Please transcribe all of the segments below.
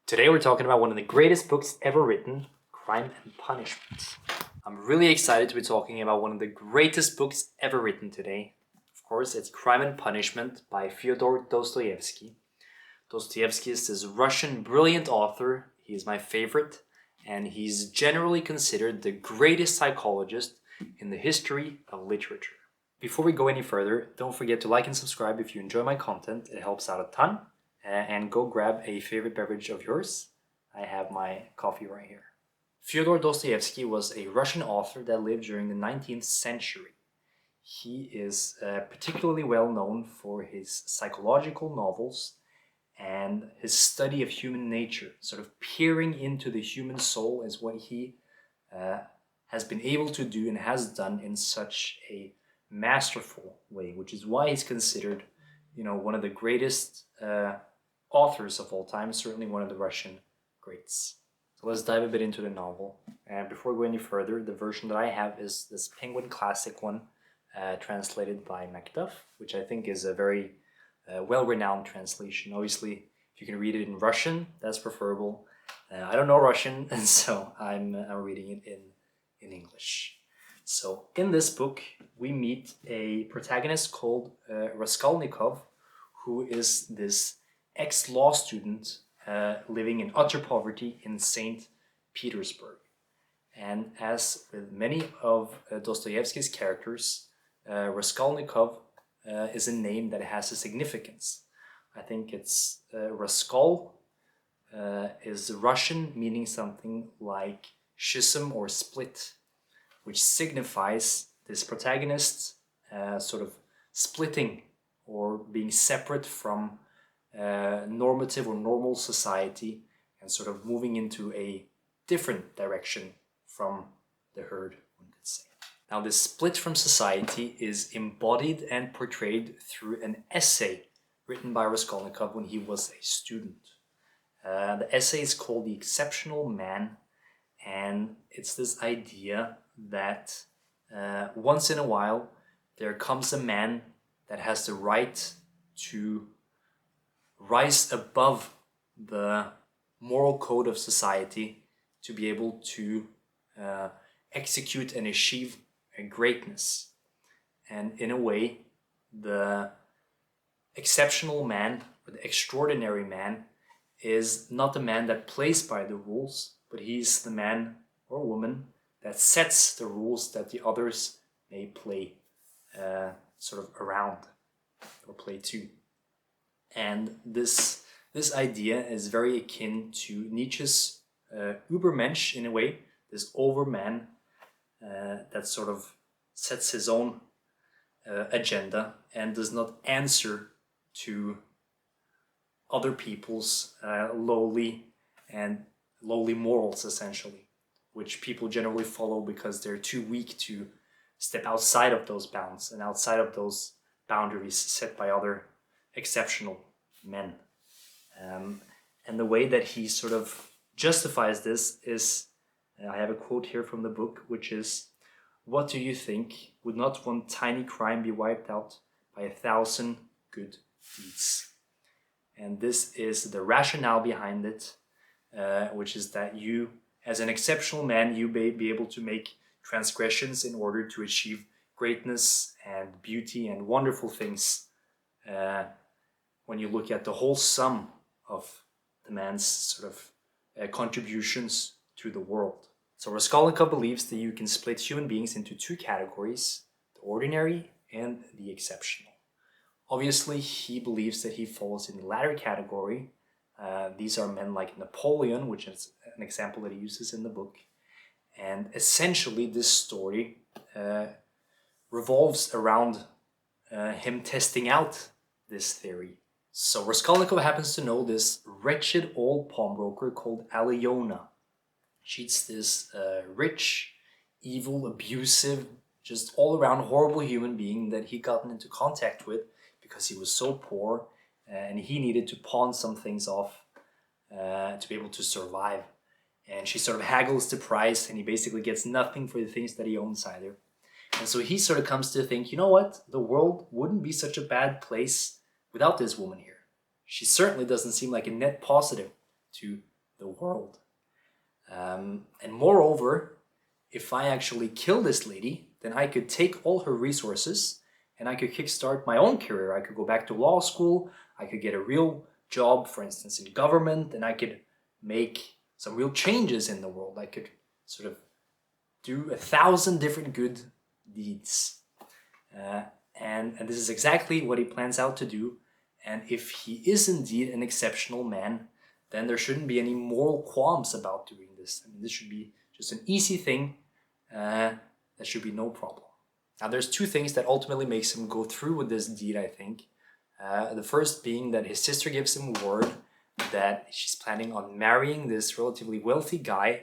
Today we're talking about one of the greatest books ever written, Crime and Punishment. I'm really excited to be talking about one of the greatest books ever written today. Of course, it's Crime and Punishment by Fyodor Dostoevsky. Dostoevsky is this Russian brilliant author. He is my favorite, and he's generally considered the greatest psychologist in the history of literature. Before we go any further, don't forget to like and subscribe if you enjoy my content. It helps out a ton. And go grab a favorite beverage of yours. I have my coffee right here. Fyodor Dostoevsky was a Russian author that lived during the 19th century. He is particularly well known for his psychological novels and his study of human nature. Sort of peering into the human soul is what he has been able to do and has done in such a masterful way, which is why he's considered, one of the greatest authors of all time, certainly one of the Russian greats. So let's dive a bit into the novel. And before we go any further, the version that I have is this Penguin Classic one, translated by Macduff, which I think is a very well-renowned translation. Obviously, if you can read it in Russian, that's preferable. I don't know Russian, and so I'm reading it in English. So in this book, we meet a protagonist called Raskolnikov, who is this ex-law student living in utter poverty in St. Petersburg. And as with many of Dostoevsky's characters, Raskolnikov is a name that has a significance. I think it's Raskol is Russian, meaning something like schism or split, which signifies this protagonist sort of splitting or being separate from normative or normal society and sort of moving into a different direction from the herd, one could say. Now, this split from society is embodied and portrayed through an essay written by Raskolnikov when he was a student. The essay is called The Exceptional Man, and it's this idea that once in a while there comes a man that has the right to rise above the moral code of society to be able to execute and achieve a greatness. And in a way, the exceptional man or the extraordinary man is not the man that plays by the rules, but he's the man or woman that sets the rules that the others may play sort of around or play to. And this idea is very akin to Nietzsche's Übermensch in a way, this overman that sort of sets his own agenda and does not answer to other people's lowly morals, essentially, which people generally follow because they're too weak to step outside of those bounds and outside of those boundaries set by other exceptional men. And the way that he sort of justifies this is, I have a quote here from the book, which is, "What do you think? Would not one tiny crime be wiped out by 1,000 good deeds?" And this is the rationale behind it, which is that you, as an exceptional man, you may be able to make transgressions in order to achieve greatness and beauty and wonderful things when you look at the whole sum of the man's sort of contributions to the world. So Raskolnikov believes that you can split human beings into two categories, the ordinary and the exceptional. Obviously, he believes that he falls in the latter category. These are men like Napoleon, which is an example that he uses in the book. And essentially, this story revolves around him testing out this theory. So Raskolnikov happens to know this wretched old pawnbroker called Alyona. She's this rich, evil, abusive, just all-around horrible human being that he gotten into contact with because he was so poor and he needed to pawn some things off to be able to survive. And she sort of haggles the price and he basically gets nothing for the things that he owns either. And so he sort of comes to think, you know what? The world wouldn't be such a bad place without this woman here. She certainly doesn't seem like a net positive to the world. And moreover, if I actually kill this lady, then I could take all her resources and I could kickstart my own career. I could go back to law school, I could get a real job, for instance, in government, and I could make some real changes in the world. I could sort of do 1,000 different good deeds. And this is exactly what he plans out to do. And if he is indeed an exceptional man, then there shouldn't be any moral qualms about doing this. I mean, this should be just an easy thing. That should be no problem. Now, there's two things that ultimately makes him go through with this deed, I think. The first being that his sister gives him word that she's planning on marrying this relatively wealthy guy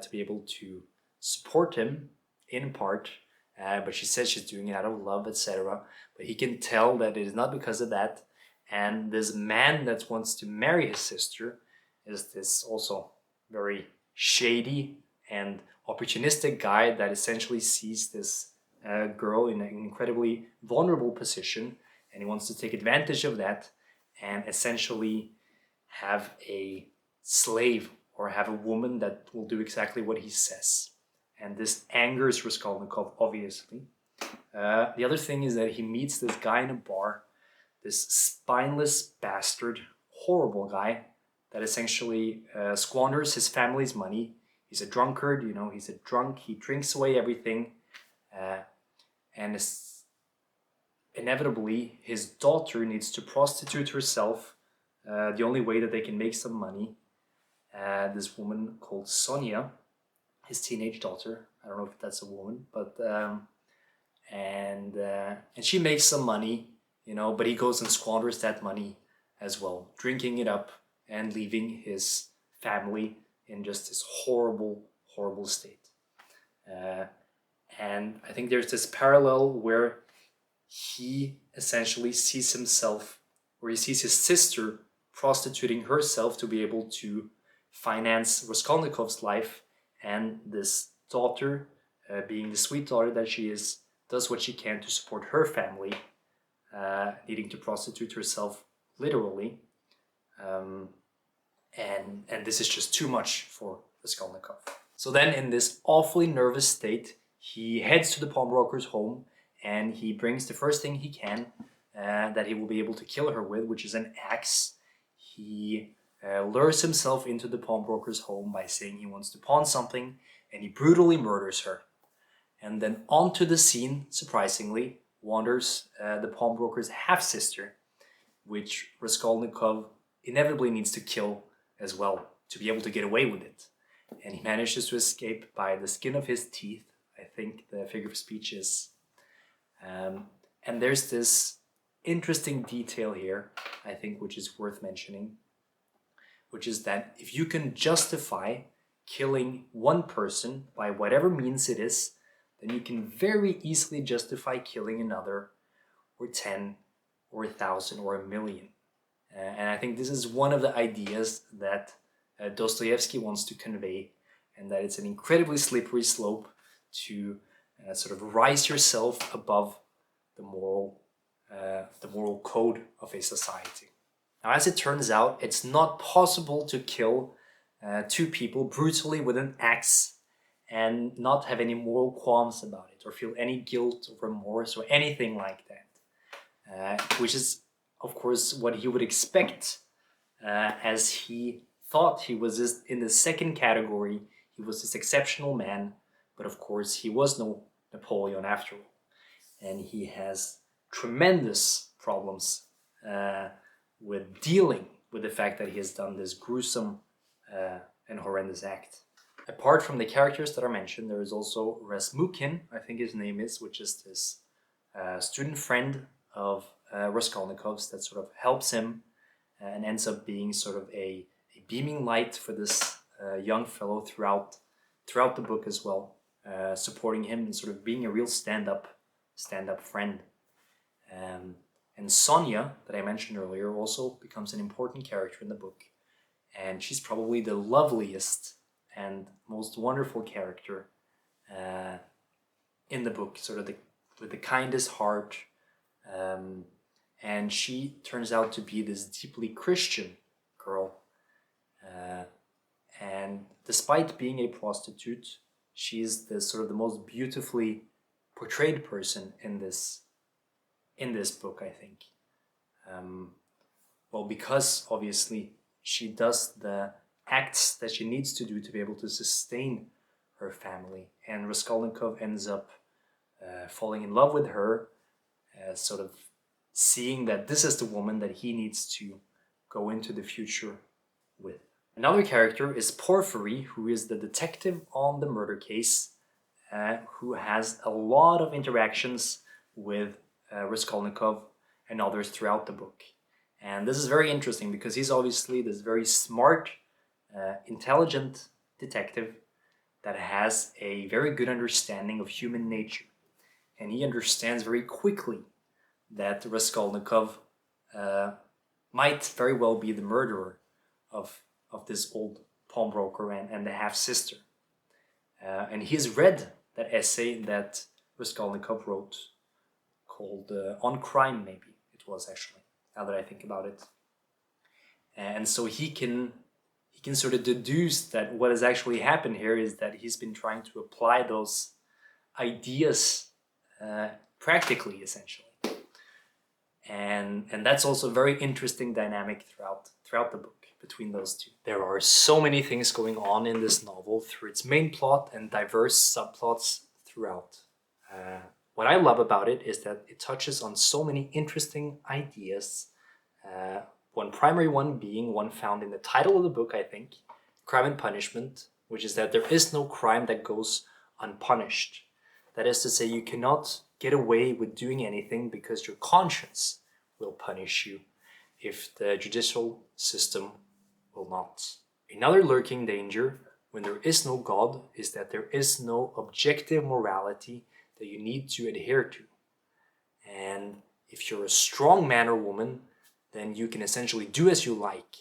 to be able to support him in part. But she says she's doing it out of love, etc. But he can tell that it is not because of that. And this man that wants to marry his sister is this also very shady and opportunistic guy that essentially sees this girl in an incredibly vulnerable position, and he wants to take advantage of that and essentially have a slave or have a woman that will do exactly what he says. And this angers Raskolnikov, obviously. The other thing is that he meets this guy in a bar, this spineless bastard, horrible guy that essentially squanders his family's money. He's a drunkard, he's a drunk, he drinks away everything. And inevitably, his daughter needs to prostitute herself, the only way that they can make some money. This woman called Sonia, his teenage daughter, I don't know if that's a woman, but and she makes some money, but he goes and squanders that money as well, drinking it up and leaving his family in just this horrible, horrible state. And I think there's this parallel where he essentially sees himself, or he sees his sister prostituting herself to be able to finance Raskolnikov's life, and this daughter, being the sweet daughter that she is, does what she can to support her family, needing to prostitute herself literally. And this is just too much for Raskolnikov. So then, in this awfully nervous state, he heads to the pawnbroker's home and he brings the first thing he can that he will be able to kill her with, which is an axe. He lures himself into the pawnbroker's home by saying he wants to pawn something, and he brutally murders her. And then onto the scene, surprisingly, wanders the pawnbroker's half-sister, which Raskolnikov inevitably needs to kill as well to be able to get away with it. And he manages to escape by the skin of his teeth, I think the figure of speech is. And there's this interesting detail here, I think, which is worth mentioning, which is that if you can justify killing one person by whatever means it is, then you can very easily justify killing another, or 10, or 1,000, or 1,000,000. And I think this is one of the ideas that Dostoevsky wants to convey, and that it's an incredibly slippery slope to sort of rise yourself above the moral code of a society. Now, as it turns out, it's not possible to kill two people brutally with an axe and not have any moral qualms about it, or feel any guilt or remorse or anything like that, which is, of course, what he would expect, as he thought he was in the second category. He was this exceptional man, but of course he was no Napoleon after all. And he has tremendous problems with dealing with the fact that he has done this gruesome and horrendous act. Apart from the characters that are mentioned, there is also Rasmukin, I think his name is, which is this student friend of Raskolnikov's that sort of helps him and ends up being sort of a beaming light for this young fellow throughout the book as well, supporting him and sort of being a real stand-up friend. And Sonia, that I mentioned earlier, also becomes an important character in the book, and she's probably the loveliest and most wonderful character in the book, sort of with the kindest heart, and she turns out to be this deeply Christian girl, despite being a prostitute, she's the sort of the most beautifully portrayed person in this book, I think. Well, because obviously she does the acts that she needs to do to be able to sustain her family, and Raskolnikov ends up falling in love with her, sort of seeing that this is the woman that he needs to go into the future with. Another character is Porfiry, who is the detective on the murder case, who has a lot of interactions with Raskolnikov and others throughout the book. And this is very interesting because he's obviously this very smart, intelligent detective that has a very good understanding of human nature. And he understands very quickly that Raskolnikov might very well be the murderer of this old pawnbroker and the half-sister. And he has read that essay that Raskolnikov wrote called On Crime, maybe it was actually, now that I think about it. And so he can sort of deduce that what has actually happened here is that he's been trying to apply those ideas practically, essentially. And that's also a very interesting dynamic throughout the book between those two. There are so many things going on in this novel through its main plot and diverse subplots throughout. What I love about it is that it touches on so many interesting ideas. One primary one being one found in the title of the book, I think, Crime and Punishment, which is that there is no crime that goes unpunished. That is to say, you cannot get away with doing anything because your conscience will punish you if the judicial system will not. Another lurking danger when there is no God is that there is no objective morality that you need to adhere to. And if you're a strong man or woman, then you can essentially do as you like.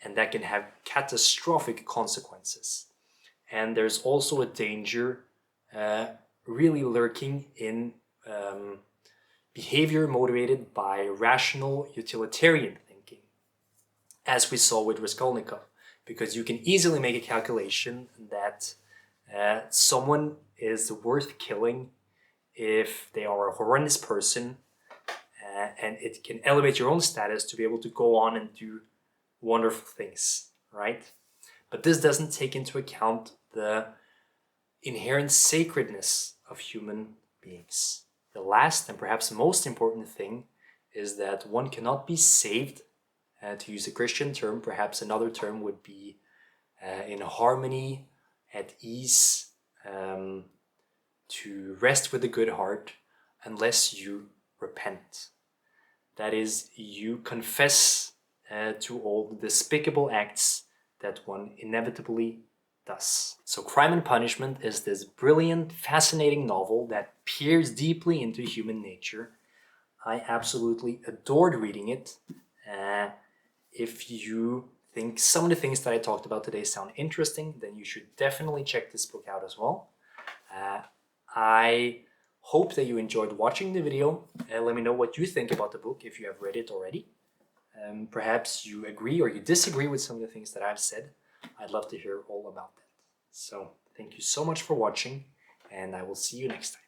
And that can have catastrophic consequences. And there's also a danger really lurking in behavior motivated by rational utilitarian thinking, as we saw with Raskolnikov, because you can easily make a calculation that someone is worth killing if they are a horrendous person, and it can elevate your own status to be able to go on and do wonderful things, right? But this doesn't take into account the inherent sacredness of human beings. The last and perhaps most important thing is that one cannot be saved, to use a Christian term. Perhaps another term would be in harmony, at ease, to rest with a good heart, unless you repent. That is, you confess to all the despicable acts that one inevitably does. So Crime and Punishment is this brilliant, fascinating novel that peers deeply into human nature. I absolutely adored reading it. If you think some of the things that I talked about today sound interesting, then you should definitely check this book out as well. I hope that you enjoyed watching the video. Let me know what you think about the book if you have read it already. Perhaps you agree or you disagree with some of the things that I've said. I'd love to hear all about that. So thank you so much for watching, and I will see you next time.